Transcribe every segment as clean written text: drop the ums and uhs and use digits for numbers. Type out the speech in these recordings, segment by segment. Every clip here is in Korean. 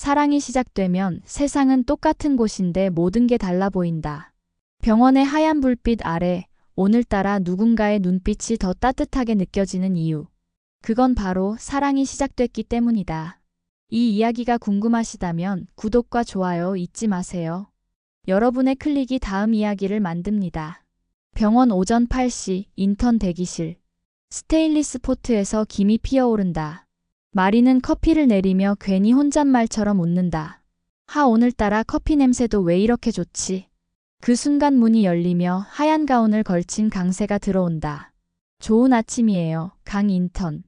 사랑이 시작되면 세상은 똑같은 곳인데 모든 게 달라 보인다. 병원의 하얀 불빛 아래 오늘따라 누군가의 눈빛이 더 따뜻하게 느껴지는 이유. 그건 바로 사랑이 시작됐기 때문이다. 이 이야기가 궁금하시다면 구독과 좋아요 잊지 마세요. 여러분의 클릭이 다음 이야기를 만듭니다. 병원 오전 8시 인턴 대기실. 스테인리스 포트에서 김이 피어오른다. 마리는 커피를 내리며 괜히 혼잣말처럼 웃는다. 오늘따라 커피 냄새도 왜 이렇게 좋지? 그 순간 문이 열리며 하얀 가운을 걸친 강세가 들어온다. 좋은 아침이에요, 강 인턴.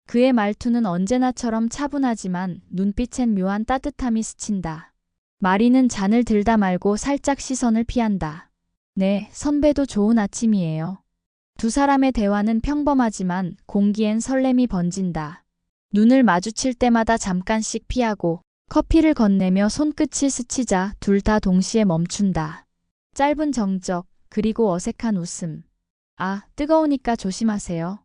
그의 말투는 언제나처럼 차분하지만 눈빛엔 묘한 따뜻함이 스친다. 마리는 잔을 들다 말고 살짝 시선을 피한다. 네, 선배도 좋은 아침이에요. 두 사람의 대화는 평범하지만 공기엔 설렘이 번진다. 눈을 마주칠 때마다 잠깐씩 피하고 커피를 건네며 손끝이 스치자 둘 다 동시에 멈춘다. 짧은 정적, 그리고 어색한 웃음. 뜨거우니까 조심하세요.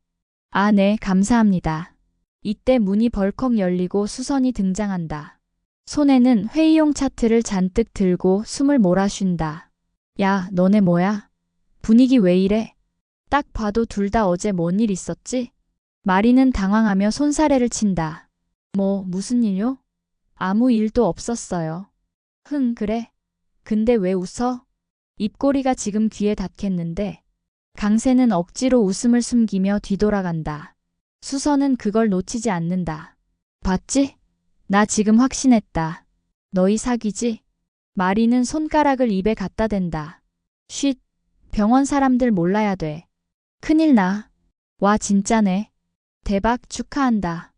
네, 감사합니다. 이때 문이 벌컥 열리고 수선이 등장한다. 손에는 회의용 차트를 잔뜩 들고 숨을 몰아쉰다. 야, 너네 뭐야? 분위기 왜 이래? 딱 봐도 둘 다 어제 뭔 일 있었지? 마리는 당황하며 손사래를 친다. 무슨 일요? 아무 일도 없었어요. 그래. 근데 왜 웃어? 입꼬리가 지금 귀에 닿겠는데. 강세는 억지로 웃음을 숨기며 뒤돌아간다. 수선은 그걸 놓치지 않는다. 봤지? 나 지금 확신했다. 너희 사귀지? 마리는 손가락을 입에 갖다 댄다. 쉿. 병원 사람들 몰라야 돼. 큰일 나. 와, 진짜네. 대박, 축하한다.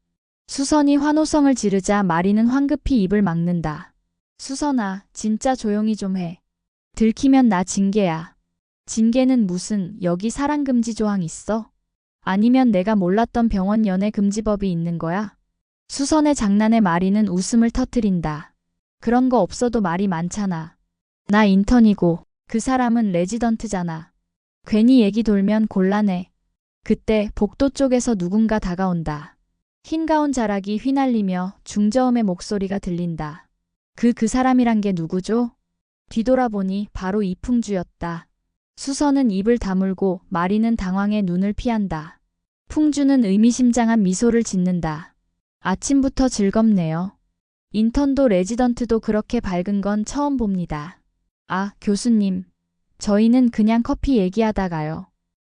수선이 환호성을 지르자 마리는 황급히 입을 막는다. 수선아, 진짜 조용히 좀 해. 들키면 나 징계야. 징계는 무슨, 여기 사랑금지 조항 있어? 아니면 내가 몰랐던 병원 연애금지법이 있는 거야? 수선의 장난에 마리는 웃음을 터뜨린다. 그런 거 없어도 말이 많잖아. 나 인턴이고 그 사람은 레지던트잖아. 괜히 얘기 돌면 곤란해. 그때 복도 쪽에서 누군가 다가온다. 흰 가운 자락이 휘날리며 중저음의 목소리가 들린다. 그 사람이란 게 누구죠? 뒤돌아보니 바로 이풍주였다. 수선은 입을 다물고 마리는 당황해 눈을 피한다. 풍주는 의미심장한 미소를 짓는다. 아침부터 즐겁네요. 인턴도 레지던트도 그렇게 밝은 건 처음 봅니다. 교수님. 저희는 그냥 커피 얘기하다가요.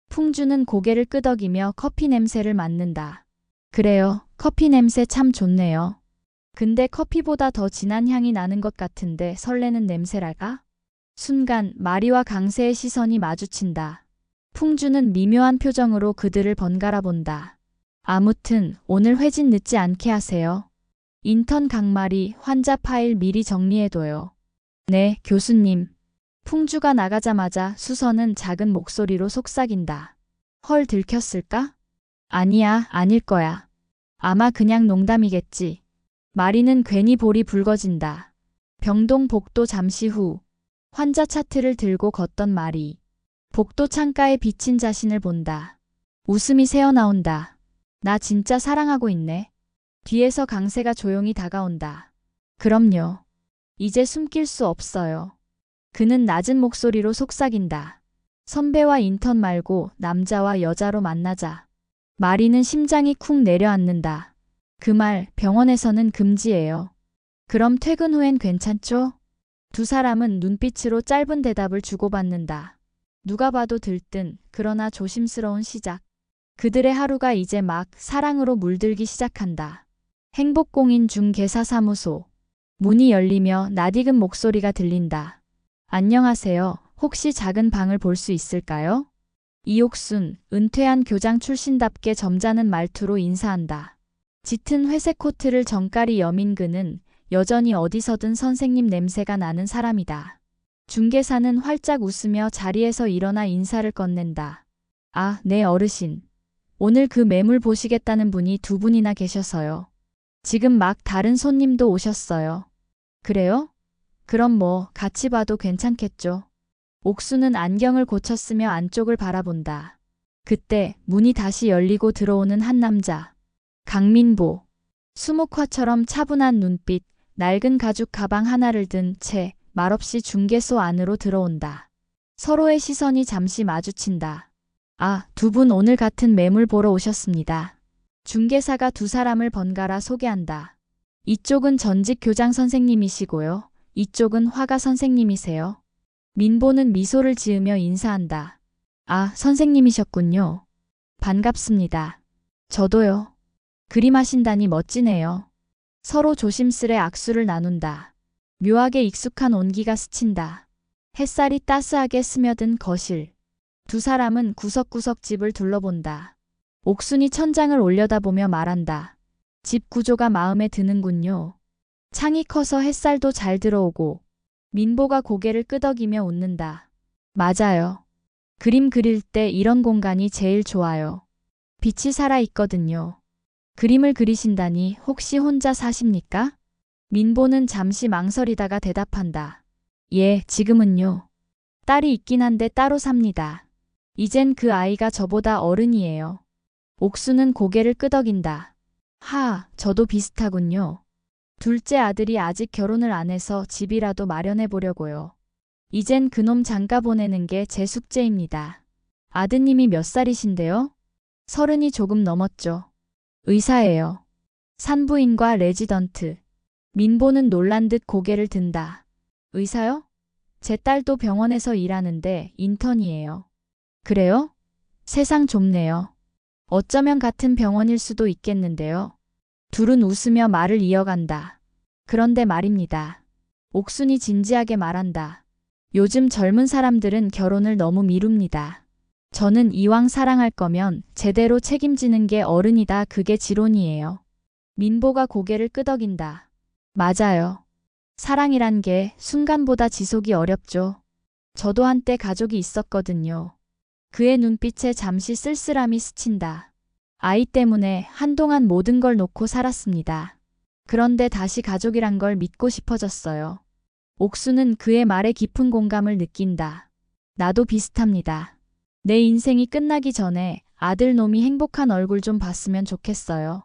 풍주는 고개를 끄덕이며 커피 냄새를 맡는다. 그래요. 커피 냄새 참 좋네요. 근데 커피보다 더 진한 향이 나는 것 같은데 설레는 냄새랄까? 순간 마리와 강세의 시선이 마주친다. 풍주는 미묘한 표정으로 그들을 번갈아 본다. 아무튼 오늘 회진 늦지 않게 하세요. 인턴 강마리, 환자 파일 미리 정리해둬요. 네, 교수님. 풍주가 나가자마자 수선은 작은 목소리로 속삭인다. 헐, 들켰을까? 아니야, 아닐 거야. 아마 그냥 농담이겠지. 마리는 괜히 볼이 붉어진다. 병동 복도 잠시 후. 환자 차트를 들고 걷던 마리. 복도 창가에 비친 자신을 본다. 웃음이 새어나온다. 나 진짜 사랑하고 있네. 뒤에서 강세가 조용히 다가온다. 그럼요. 이제 숨길 수 없어요. 그는 낮은 목소리로 속삭인다. 선배와 인턴 말고 남자와 여자로 만나자. 마리는 심장이 쿵 내려앉는다. 그 말 병원에서는 금지예요. 그럼 퇴근 후엔 괜찮죠? 두 사람은 눈빛으로 짧은 대답을 주고받는다. 누가 봐도 들뜬, 그러나 조심스러운 시작. 그들의 하루가 이제 막 사랑으로 물들기 시작한다. 행복공인 중개사사무소. 문이 열리며 낯익은 목소리가 들린다. 안녕하세요. 혹시 작은 방을 볼 수 있을까요? 이옥순, 은퇴한 교장 출신답게 점잖은 말투로 인사한다. 짙은 회색 코트를 정갈이 여민 그는 여전히 어디서든 선생님 냄새가 나는 사람이다. 중개사는 활짝 웃으며 자리에서 일어나 인사를 건넨다. 네, 어르신. 오늘 그 매물 보시겠다는 분이 두 분이나 계셔서요. 지금 막 다른 손님도 오셨어요. 그래요? 그럼 같이 봐도 괜찮겠죠. 옥수는 안경을 고쳤으며 안쪽을 바라본다. 그때 문이 다시 열리고 들어오는 한 남자. 강민보. 수묵화처럼 차분한 눈빛, 낡은 가죽 가방 하나를 든 채 말없이 중개소 안으로 들어온다. 서로의 시선이 잠시 마주친다. 아, 두 분 오늘 같은 매물 보러 오셨습니다. 중개사가 두 사람을 번갈아 소개한다. 이쪽은 전직 교장 선생님이시고요. 이쪽은 화가 선생님이세요. 민보는 미소를 지으며 인사한다. 아, 선생님이셨군요. 반갑습니다. 저도요. 그림하신다니 멋지네요. 서로 조심스레 악수를 나눈다. 묘하게 익숙한 온기가 스친다. 햇살이 따스하게 스며든 거실. 두 사람은 구석구석 집을 둘러본다. 옥순이 천장을 올려다보며 말한다. 집 구조가 마음에 드는군요. 창이 커서 햇살도 잘 들어오고. 민보가 고개를 끄덕이며 웃는다. 맞아요. 그림 그릴 때 이런 공간이 제일 좋아요. 빛이 살아있거든요. 그림을 그리신다니 혹시 혼자 사십니까? 민보는 잠시 망설이다가 대답한다. 예, 지금은요. 딸이 있긴 한데 따로 삽니다. 이젠 그 아이가 저보다 어른이에요. 옥수는 고개를 끄덕인다. 저도 비슷하군요. 둘째 아들이 아직 결혼을 안 해서 집이라도 마련해 보려고요. 이젠 그놈 장가 보내는 게 제 숙제입니다. 아드님이 몇 살이신데요? 30이 조금 넘었죠. 의사예요. 산부인과 레지던트. 민보는 놀란 듯 고개를 든다. 의사요? 제 딸도 병원에서 일하는데 인턴이에요. 그래요? 세상 좁네요. 어쩌면 같은 병원일 수도 있겠는데요. 둘은 웃으며 말을 이어간다. 그런데 말입니다. 옥순이 진지하게 말한다. 요즘 젊은 사람들은 결혼을 너무 미룹니다. 저는 이왕 사랑할 거면 제대로 책임지는 게 어른이다. 그게 지론이에요. 민보가 고개를 끄덕인다. 맞아요. 사랑이란 게 순간보다 지속이 어렵죠. 저도 한때 가족이 있었거든요. 그의 눈빛에 잠시 쓸쓸함이 스친다. 아이 때문에 한동안 모든 걸 놓고 살았습니다. 그런데 다시 가족이란 걸 믿고 싶어졌어요. 옥수는 그의 말에 깊은 공감을 느낀다. 나도 비슷합니다. 내 인생이 끝나기 전에 아들 놈이 행복한 얼굴 좀 봤으면 좋겠어요.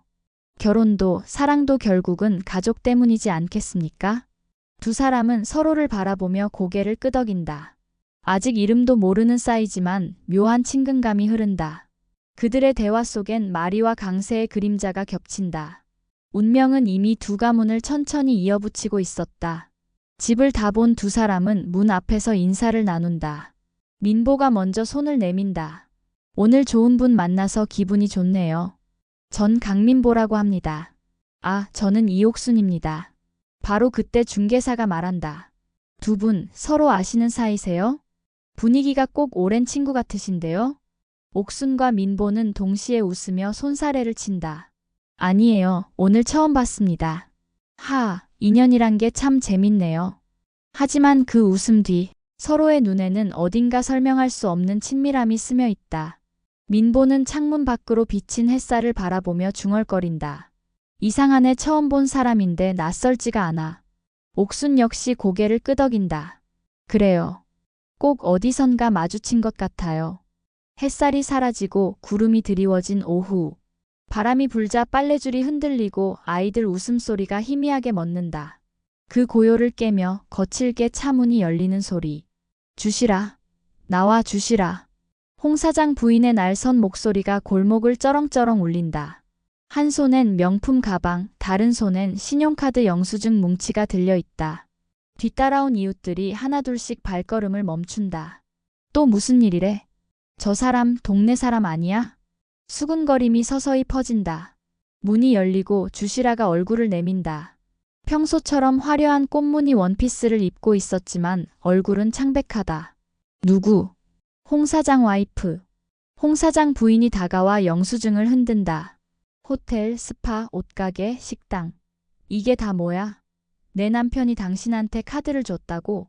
결혼도 사랑도 결국은 가족 때문이지 않겠습니까? 두 사람은 서로를 바라보며 고개를 끄덕인다. 아직 이름도 모르는 사이지만 묘한 친근감이 흐른다. 그들의 대화 속엔 마리와 강세의 그림자가 겹친다. 운명은 이미 두 가문을 천천히 이어붙이고 있었다. 집을 다 본 두 사람은 문 앞에서 인사를 나눈다. 민보가 먼저 손을 내민다. 오늘 좋은 분 만나서 기분이 좋네요. 전 강민보라고 합니다. 아, 저는 이옥순입니다. 바로 그때 중개사가 말한다. 두 분 서로 아시는 사이세요? 분위기가 꼭 오랜 친구 같으신데요? 옥순과 민보는 동시에 웃으며 손사래를 친다. 아니에요. 오늘 처음 봤습니다. 인연이란 게 참 재밌네요. 하지만 그 웃음 뒤 서로의 눈에는 어딘가 설명할 수 없는 친밀함이 스며 있다. 민보는 창문 밖으로 비친 햇살을 바라보며 중얼거린다. 이상하네. 처음 본 사람인데 낯설지가 않아. 옥순 역시 고개를 끄덕인다. 그래요. 꼭 어디선가 마주친 것 같아요. 햇살이 사라지고 구름이 드리워진 오후. 바람이 불자 빨래줄이 흔들리고 아이들 웃음소리가 희미하게 멎는다. 그 고요를 깨며 거칠게 차문이 열리는 소리. 주시라. 나와 주시라. 홍 사장 부인의 날선 목소리가 골목을 쩌렁쩌렁 울린다. 한 손엔 명품 가방, 다른 손엔 신용카드 영수증 뭉치가 들려있다. 뒤따라온 이웃들이 하나둘씩 발걸음을 멈춘다. 또 무슨 일이래? 저 사람 동네 사람 아니야? 수근거림이 서서히 퍼진다. 문이 열리고 주시라가 얼굴을 내민다. 평소처럼 화려한 꽃무늬 원피스를 입고 있었지만 얼굴은 창백하다. 누구? 홍 사장 와이프. 홍 사장 부인이 다가와 영수증을 흔든다. 호텔, 스파, 옷가게, 식당. 이게 다 뭐야? 내 남편이 당신한테 카드를 줬다고?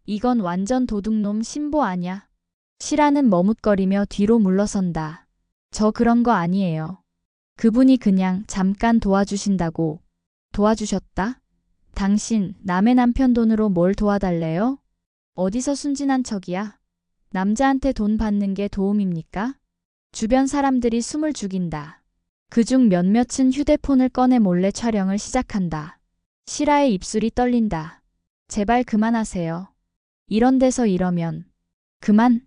이건 완전 도둑놈 신보 아냐? 시라는 머뭇거리며 뒤로 물러선다. 저 그런 거 아니에요. 그분이 그냥 잠깐 도와주신다고. 도와주셨다? 당신 남의 남편 돈으로 뭘 도와달래요? 어디서 순진한 척이야? 남자한테 돈 받는 게 도움입니까? 주변 사람들이 숨을 죽인다. 그중 몇몇은 휴대폰을 꺼내 몰래 촬영을 시작한다. 시라의 입술이 떨린다. 제발 그만하세요. 이런 데서 이러면. 그만.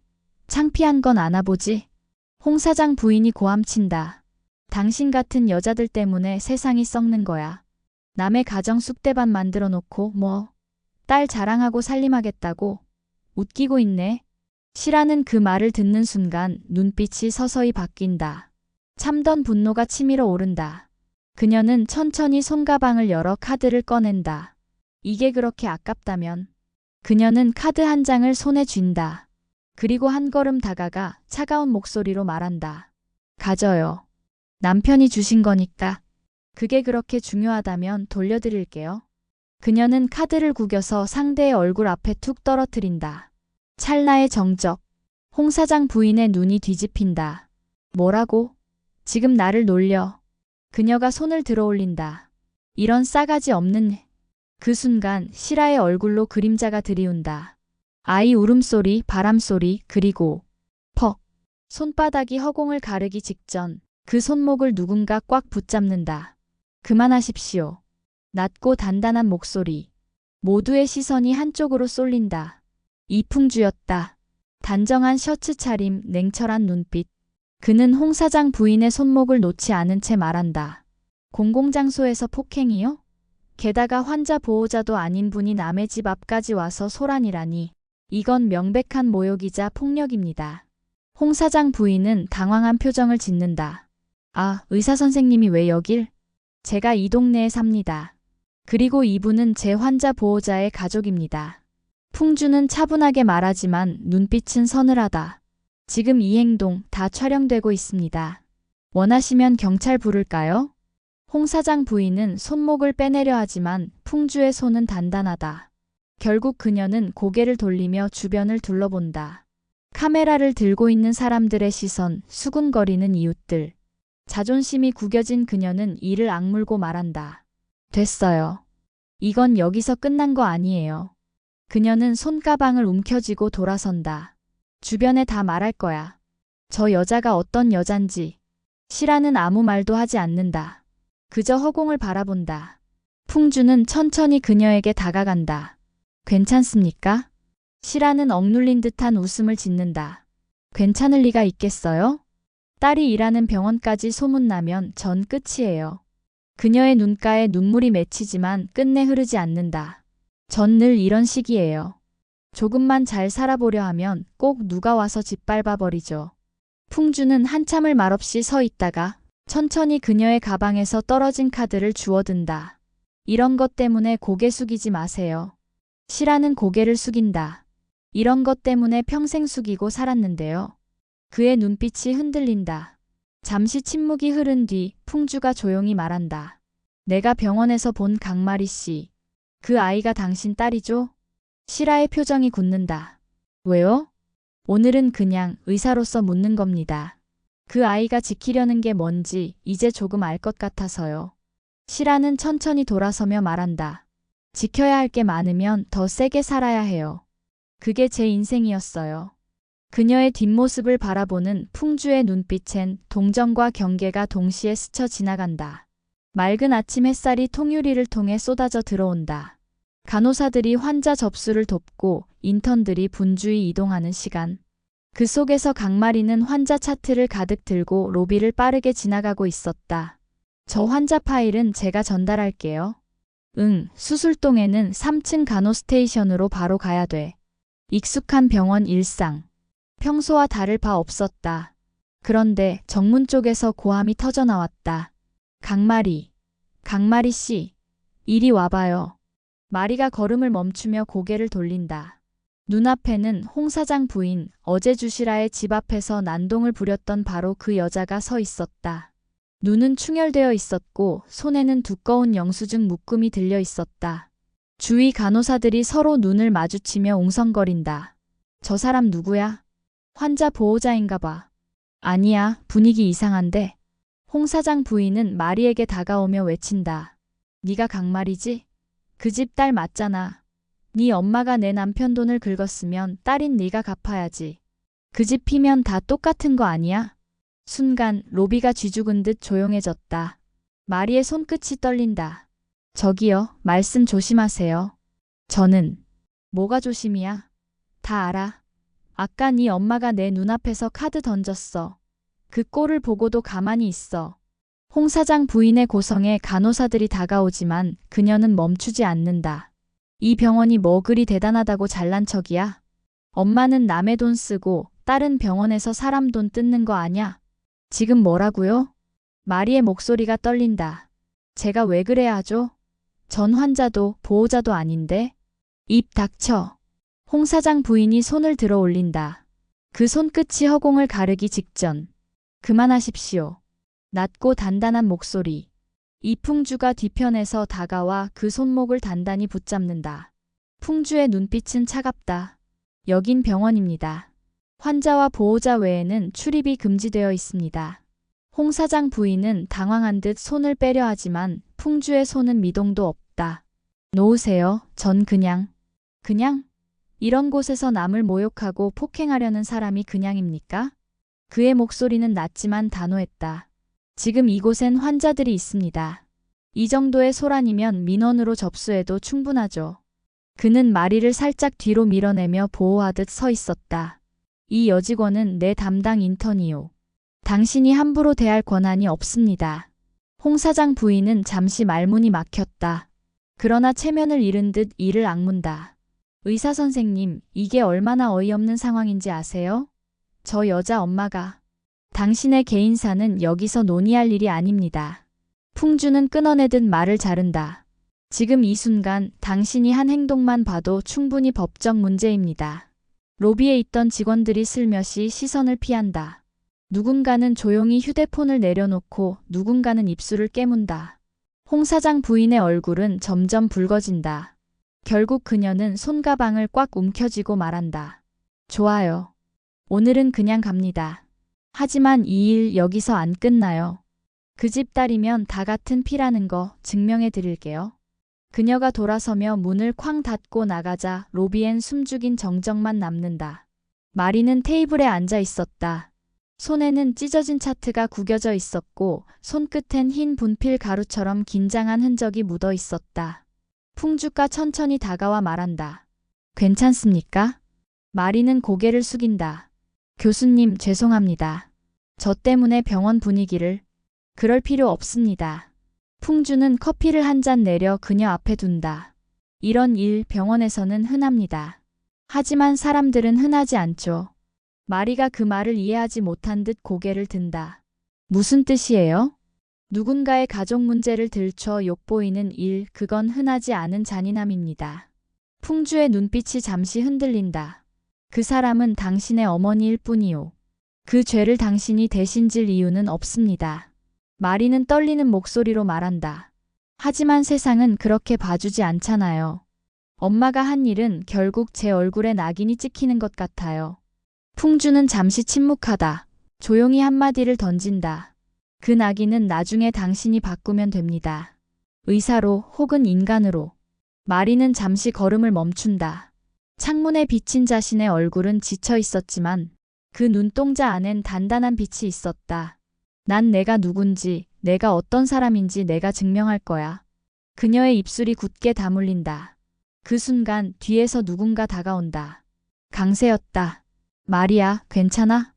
창피한 건 안아보지. 홍 사장 부인이 고함친다. 당신 같은 여자들 때문에 세상이 썩는 거야. 남의 가정 쑥대밭 만들어 놓고 뭐. 딸 자랑하고 살림하겠다고. 웃기고 있네. 시라는 그 말을 듣는 순간 눈빛이 서서히 바뀐다. 참던 분노가 치밀어 오른다. 그녀는 천천히 손가방을 열어 카드를 꺼낸다. 이게 그렇게 아깝다면. 그녀는 카드 한 장을 손에 쥔다. 그리고 한 걸음 다가가 차가운 목소리로 말한다. 가져요. 남편이 주신 거니까. 그게 그렇게 중요하다면 돌려드릴게요. 그녀는 카드를 구겨서 상대의 얼굴 앞에 툭 떨어뜨린다. 찰나의 정적. 홍 사장 부인의 눈이 뒤집힌다. 뭐라고? 지금 나를 놀려. 그녀가 손을 들어 올린다. 이런 싸가지 없는. 그 순간 시라의 얼굴로 그림자가 들이운다. 아이 울음소리, 바람소리, 그리고 퍽. 손바닥이 허공을 가르기 직전 그 손목을 누군가 꽉 붙잡는다. 그만하십시오. 낮고 단단한 목소리. 모두의 시선이 한쪽으로 쏠린다. 이풍주였다. 단정한 셔츠 차림, 냉철한 눈빛. 그는 홍 사장 부인의 손목을 놓지 않은 채 말한다. 공공장소에서 폭행이요? 게다가 환자 보호자도 아닌 분이 남의 집 앞까지 와서 소란이라니. 이건 명백한 모욕이자 폭력입니다. 홍 사장 부인은 당황한 표정을 짓는다. 아, 의사 선생님이 왜 여길? 제가 이 동네에 삽니다. 그리고 이분은 제 환자 보호자의 가족입니다. 풍주는 차분하게 말하지만 눈빛은 서늘하다. 지금 이 행동 다 촬영되고 있습니다. 원하시면 경찰 부를까요? 홍 사장 부인은 손목을 빼내려 하지만 풍주의 손은 단단하다. 결국 그녀는 고개를 돌리며 주변을 둘러본다. 카메라를 들고 있는 사람들의 시선, 수군거리는 이웃들. 자존심이 구겨진 그녀는 이를 악물고 말한다. 됐어요. 이건 여기서 끝난 거 아니에요. 그녀는 손가방을 움켜쥐고 돌아선다. 주변에 다 말할 거야. 저 여자가 어떤 여잔지. 시라는 아무 말도 하지 않는다. 그저 허공을 바라본다. 풍주는 천천히 그녀에게 다가간다. 괜찮습니까? 시라는 억눌린 듯한 웃음을 짓는다. 괜찮을 리가 있겠어요? 딸이 일하는 병원까지 소문나면 전 끝이에요. 그녀의 눈가에 눈물이 맺히지만 끝내 흐르지 않는다. 전 늘 이런 식이에요. 조금만 잘 살아보려 하면 꼭 누가 와서 짓밟아버리죠. 풍주는 한참을 말없이 서 있다가 천천히 그녀의 가방에서 떨어진 카드를 주워든다. 이런 것 때문에 고개 숙이지 마세요. 시라는 고개를 숙인다. 이런 것 때문에 평생 숙이고 살았는데요. 그의 눈빛이 흔들린다. 잠시 침묵이 흐른 뒤 풍주가 조용히 말한다. 내가 병원에서 본 강마리 씨. 그 아이가 당신 딸이죠? 시라의 표정이 굳는다. 왜요? 오늘은 그냥 의사로서 묻는 겁니다. 그 아이가 지키려는 게 뭔지 이제 조금 알 것 같아서요. 시라는 천천히 돌아서며 말한다. 지켜야 할 게 많으면 더 세게 살아야 해요. 그게 제 인생이었어요. 그녀의 뒷모습을 바라보는 풍주의 눈빛엔 동정과 경계가 동시에 스쳐 지나간다. 맑은 아침 햇살이 통유리를 통해 쏟아져 들어온다. 간호사들이 환자 접수를 돕고 인턴들이 분주히 이동하는 시간. 그 속에서 강마리는 환자 차트를 가득 들고 로비를 빠르게 지나가고 있었다. 저 환자 파일은 제가 전달할게요. 응, 수술동에는 3층 간호스테이션으로 바로 가야 돼. 익숙한 병원 일상. 평소와 다를 바 없었다. 그런데 정문 쪽에서 고함이 터져나왔다. 강마리. 강마리 씨. 이리 와봐요. 마리가 걸음을 멈추며 고개를 돌린다. 눈앞에는 홍 사장 부인, 어제 주시라의 집 앞에서 난동을 부렸던 바로 그 여자가 서 있었다. 눈은 충혈되어 있었고 손에는 두꺼운 영수증 묶음이 들려 있었다. 주위 간호사들이 서로 눈을 마주치며 웅성거린다. 저 사람 누구야? 환자 보호자인가 봐. 아니야, 분위기 이상한데. 홍 사장 부인은 마리에게 다가오며 외친다. 네가 강마리지? 그 집 딸 맞잖아. 네 엄마가 내 남편 돈을 긁었으면 딸인 네가 갚아야지. 그 집 피면 다 똑같은 거 아니야? 순간 로비가 쥐죽은 듯 조용해졌다. 마리의 손끝이 떨린다. 저기요, 말씀 조심하세요. 저는. 뭐가 조심이야? 다 알아. 아까 네 엄마가 내 눈앞에서 카드 던졌어. 그 꼴을 보고도 가만히 있어. 홍 사장 부인의 고성에 간호사들이 다가오지만 그녀는 멈추지 않는다. 이 병원이 뭐 그리 대단하다고 잘난 척이야? 엄마는 남의 돈 쓰고 딸은 병원에서 사람 돈 뜯는 거 아냐? 지금 뭐라고요? 마리의 목소리가 떨린다. 제가 왜 그래야 하죠? 전 환자도 보호자도 아닌데? 입 닥쳐. 홍 사장 부인이 손을 들어 올린다. 그 손끝이 허공을 가르기 직전. 그만하십시오. 낮고 단단한 목소리. 이풍주가 뒤편에서 다가와 그 손목을 단단히 붙잡는다. 풍주의 눈빛은 차갑다. 여긴 병원입니다. 환자와 보호자 외에는 출입이 금지되어 있습니다. 홍 사장 부인은 당황한 듯 손을 빼려 하지만 풍주의 손은 미동도 없다. 놓으세요. 전 그냥. 이런 곳에서 남을 모욕하고 폭행하려는 사람이 그냥입니까? 그의 목소리는 낮지만 단호했다. 지금 이곳엔 환자들이 있습니다. 이 정도의 소란이면 민원으로 접수해도 충분하죠. 그는 마리를 살짝 뒤로 밀어내며 보호하듯 서 있었다. 이 여직원은 내 담당 인턴이요. 당신이 함부로 대할 권한이 없습니다. 홍 사장 부인은 잠시 말문이 막혔다. 그러나 체면을 잃은 듯 이를 악문다. 의사 선생님, 이게 얼마나 어이없는 상황인지 아세요? 저 여자 엄마가. 당신의 개인사는 여기서 논의할 일이 아닙니다. 풍주는 끊어내듯 말을 자른다. 지금 이 순간 당신이 한 행동만 봐도 충분히 법적 문제입니다. 로비에 있던 직원들이 슬며시 시선을 피한다. 누군가는 조용히 휴대폰을 내려놓고 누군가는 입술을 깨문다. 홍 사장 부인의 얼굴은 점점 붉어진다. 결국 그녀는 손가방을 꽉 움켜쥐고 말한다. 좋아요. 오늘은 그냥 갑니다. 하지만 이 일 여기서 안 끝나요. 그 집 딸이면 다 같은 피라는 거 증명해 드릴게요. 그녀가 돌아서며 문을 쾅 닫고 나가자 로비엔 숨죽인 정적만 남는다. 마리는 테이블에 앉아 있었다. 손에는 찢어진 차트가 구겨져 있었고 손끝엔 흰 분필 가루처럼 긴장한 흔적이 묻어 있었다. 풍주가 천천히 다가와 말한다. 괜찮습니까? 마리는 고개를 숙인다. 교수님, 죄송합니다. 저 때문에 병원 분위기를. 그럴 필요 없습니다. 풍주는 커피를 한 잔 내려 그녀 앞에 둔다. 이런 일 병원에서는 흔합니다. 하지만 사람들은 흔하지 않죠. 마리가 그 말을 이해하지 못한 듯 고개를 든다. 무슨 뜻이에요? 누군가의 가족 문제를 들춰 욕보이는 일, 그건 흔하지 않은 잔인함입니다. 풍주의 눈빛이 잠시 흔들린다. 그 사람은 당신의 어머니일 뿐이요. 그 죄를 당신이 대신 질 이유는 없습니다. 마리는 떨리는 목소리로 말한다. 하지만 세상은 그렇게 봐주지 않잖아요. 엄마가 한 일은 결국 제 얼굴에 낙인이 찍히는 것 같아요. 풍주는 잠시 침묵하다. 조용히 한마디를 던진다. 그 낙인은 나중에 당신이 바꾸면 됩니다. 의사로 혹은 인간으로. 마리는 잠시 걸음을 멈춘다. 창문에 비친 자신의 얼굴은 지쳐 있었지만 그 눈동자 안엔 단단한 빛이 있었다. 난 내가 누군지, 내가 어떤 사람인지 내가 증명할 거야. 그녀의 입술이 굳게 다물린다. 그 순간 뒤에서 누군가 다가온다. 강세였다. 마리야, 괜찮아?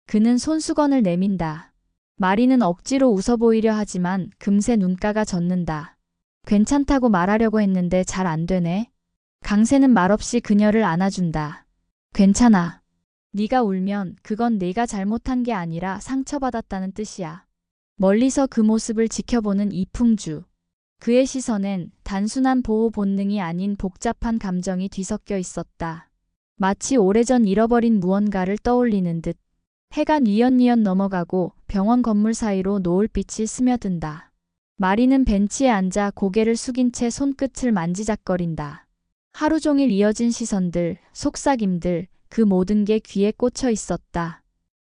그는 손수건을 내민다. 마리는 억지로 웃어 보이려 하지만 금세 눈가가 젖는다. 괜찮다고 말하려고 했는데 잘 안 되네. 강세는 말없이 그녀를 안아준다. 괜찮아. 네가 울면 그건 네가 잘못한 게 아니라 상처받았다는 뜻이야. 멀리서 그 모습을 지켜보는 이풍주. 그의 시선엔 단순한 보호 본능이 아닌 복잡한 감정이 뒤섞여 있었다. 마치 오래전 잃어버린 무언가를 떠올리는 듯. 해가 뉘엿뉘엿 넘어가고 병원 건물 사이로 노을빛이 스며든다. 마리는 벤치에 앉아 고개를 숙인 채 손끝을 만지작거린다. 하루 종일 이어진 시선들, 속삭임들, 그 모든 게 귀에 꽂혀 있었다.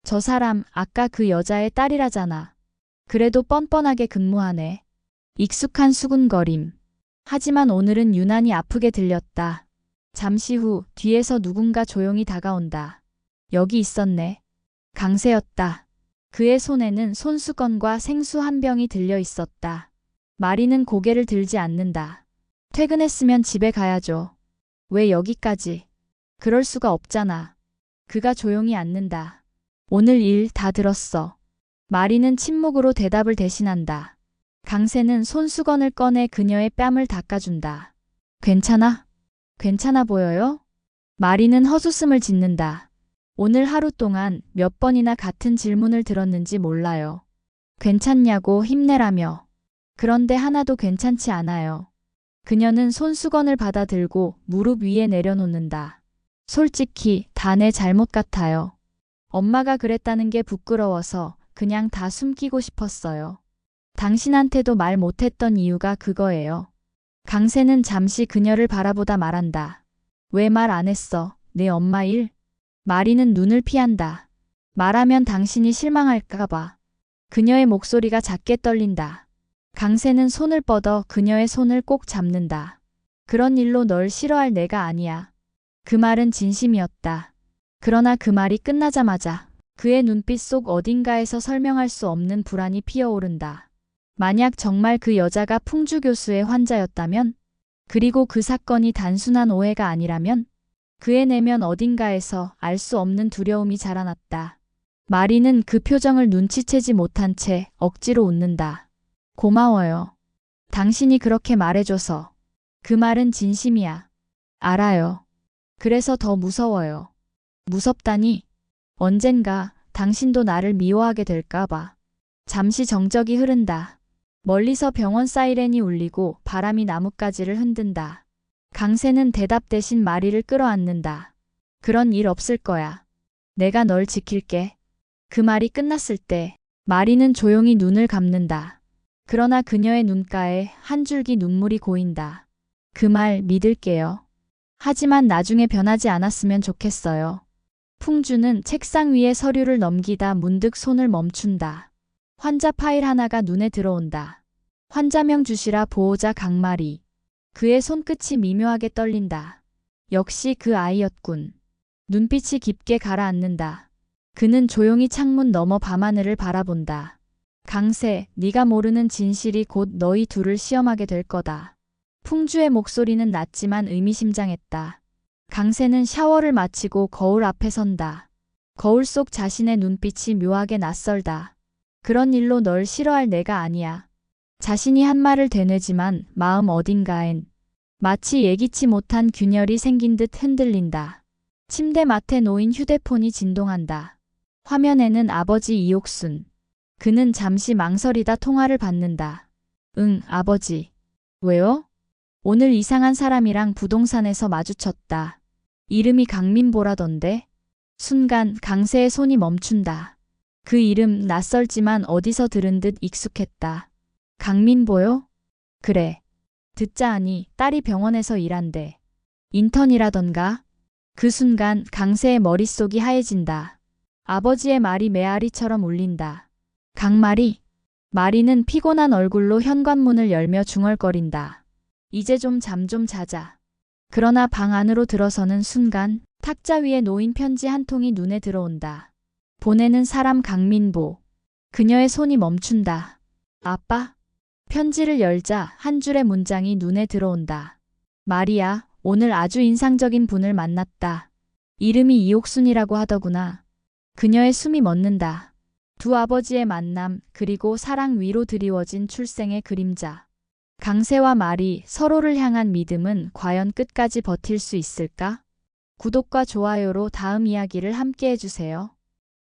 저 사람 아까 그 여자의 딸이라잖아. 그래도 뻔뻔하게 근무하네. 익숙한 수군거림. 하지만 오늘은 유난히 아프게 들렸다. 잠시 후 뒤에서 누군가 조용히 다가온다. 여기 있었네. 강세였다. 그의 손에는 손수건과 생수 한 병이 들려 있었다. 마리는 고개를 들지 않는다. 퇴근했으면 집에 가야죠. 왜 여기까지? 그럴 수가 없잖아. 그가 조용히 앉는다. 오늘 일 다 들었어. 마리는 침묵으로 대답을 대신한다. 강세는 손수건을 꺼내 그녀의 뺨을 닦아준다. 괜찮아? 괜찮아 보여요? 마리는 헛웃음을 짓는다. 오늘 하루 동안 몇 번이나 같은 질문을 들었는지 몰라요. 괜찮냐고 힘내라며. 그런데 하나도 괜찮지 않아요. 그녀는 손수건을 받아들고 무릎 위에 내려놓는다. 솔직히 다 내 잘못 같아요. 엄마가 그랬다는 게 부끄러워서 그냥 다 숨기고 싶었어요. 당신한테도 말 못했던 이유가 그거예요. 강세는 잠시 그녀를 바라보다 말한다. 왜 말 안 했어? 내 엄마 일? 마리는 눈을 피한다. 말하면 당신이 실망할까 봐. 그녀의 목소리가 작게 떨린다. 강세는 손을 뻗어 그녀의 손을 꼭 잡는다. 그런 일로 널 싫어할 내가 아니야. 그 말은 진심이었다. 그러나 그 말이 끝나자마자 그의 눈빛 속 어딘가에서 설명할 수 없는 불안이 피어오른다. 만약 정말 그 여자가 풍주 교수의 환자였다면, 그리고 그 사건이 단순한 오해가 아니라면, 그의 내면 어딘가에서 알 수 없는 두려움이 자라났다. 마리는 그 표정을 눈치채지 못한 채 억지로 웃는다. 고마워요. 당신이 그렇게 말해줘서. 그 말은 진심이야. 알아요. 그래서 더 무서워요. 무섭다니? 언젠가 당신도 나를 미워하게 될까봐. 잠시 정적이 흐른다. 멀리서 병원 사이렌이 울리고 바람이 나뭇가지를 흔든다. 강세는 대답 대신 마리를 끌어안는다. 그런 일 없을 거야. 내가 널 지킬게. 그 말이 끝났을 때 마리는 조용히 눈을 감는다. 그러나 그녀의 눈가에 한 줄기 눈물이 고인다. 그 말 믿을게요. 하지만 나중에 변하지 않았으면 좋겠어요. 풍주는 책상 위에 서류를 넘기다 문득 손을 멈춘다. 환자 파일 하나가 눈에 들어온다. 환자명 주시라 보호자 강마리. 그의 손끝이 미묘하게 떨린다. 역시 그 아이였군. 눈빛이 깊게 가라앉는다. 그는 조용히 창문 너머 밤하늘을 바라본다. 강세, 네가 모르는 진실이 곧 너희 둘을 시험하게 될 거다. 풍주의 목소리는 낮지만 의미심장했다. 강세는 샤워를 마치고 거울 앞에 선다. 거울 속 자신의 눈빛이 묘하게 낯설다. 그런 일로 널 싫어할 내가 아니야. 자신이 한 말을 되뇌지만 마음 어딘가엔 마치 예기치 못한 균열이 생긴 듯 흔들린다. 침대 맡에 놓인 휴대폰이 진동한다. 화면에는 아버지 이옥순. 그는 잠시 망설이다 통화를 받는다. 응, 아버지. 왜요? 오늘 이상한 사람이랑 부동산에서 마주쳤다. 이름이 강민보라던데? 순간 강세의 손이 멈춘다. 그 이름 낯설지만 어디서 들은 듯 익숙했다. 강민보요? 그래. 듣자 하니 딸이 병원에서 일한대. 인턴이라던가? 그 순간 강세의 머릿속이 하얘진다. 아버지의 말이 메아리처럼 울린다. 강마리? 마리는 피곤한 얼굴로 현관문을 열며 중얼거린다. 이제 좀 잠 좀 자자. 그러나 방 안으로 들어서는 순간 탁자 위에 놓인 편지 한 통이 눈에 들어온다. 보내는 사람 강민보. 그녀의 손이 멈춘다. 아빠? 편지를 열자 한 줄의 문장이 눈에 들어온다. 마리야, 오늘 아주 인상적인 분을 만났다. 이름이 이옥순이라고 하더구나. 그녀의 숨이 멎는다. 두 아버지의 만남, 그리고 사랑 위로 드리워진 출생의 그림자. 강세와 마리, 서로를 향한 믿음은 과연 끝까지 버틸 수 있을까? 구독과 좋아요로 다음 이야기를 함께 해주세요.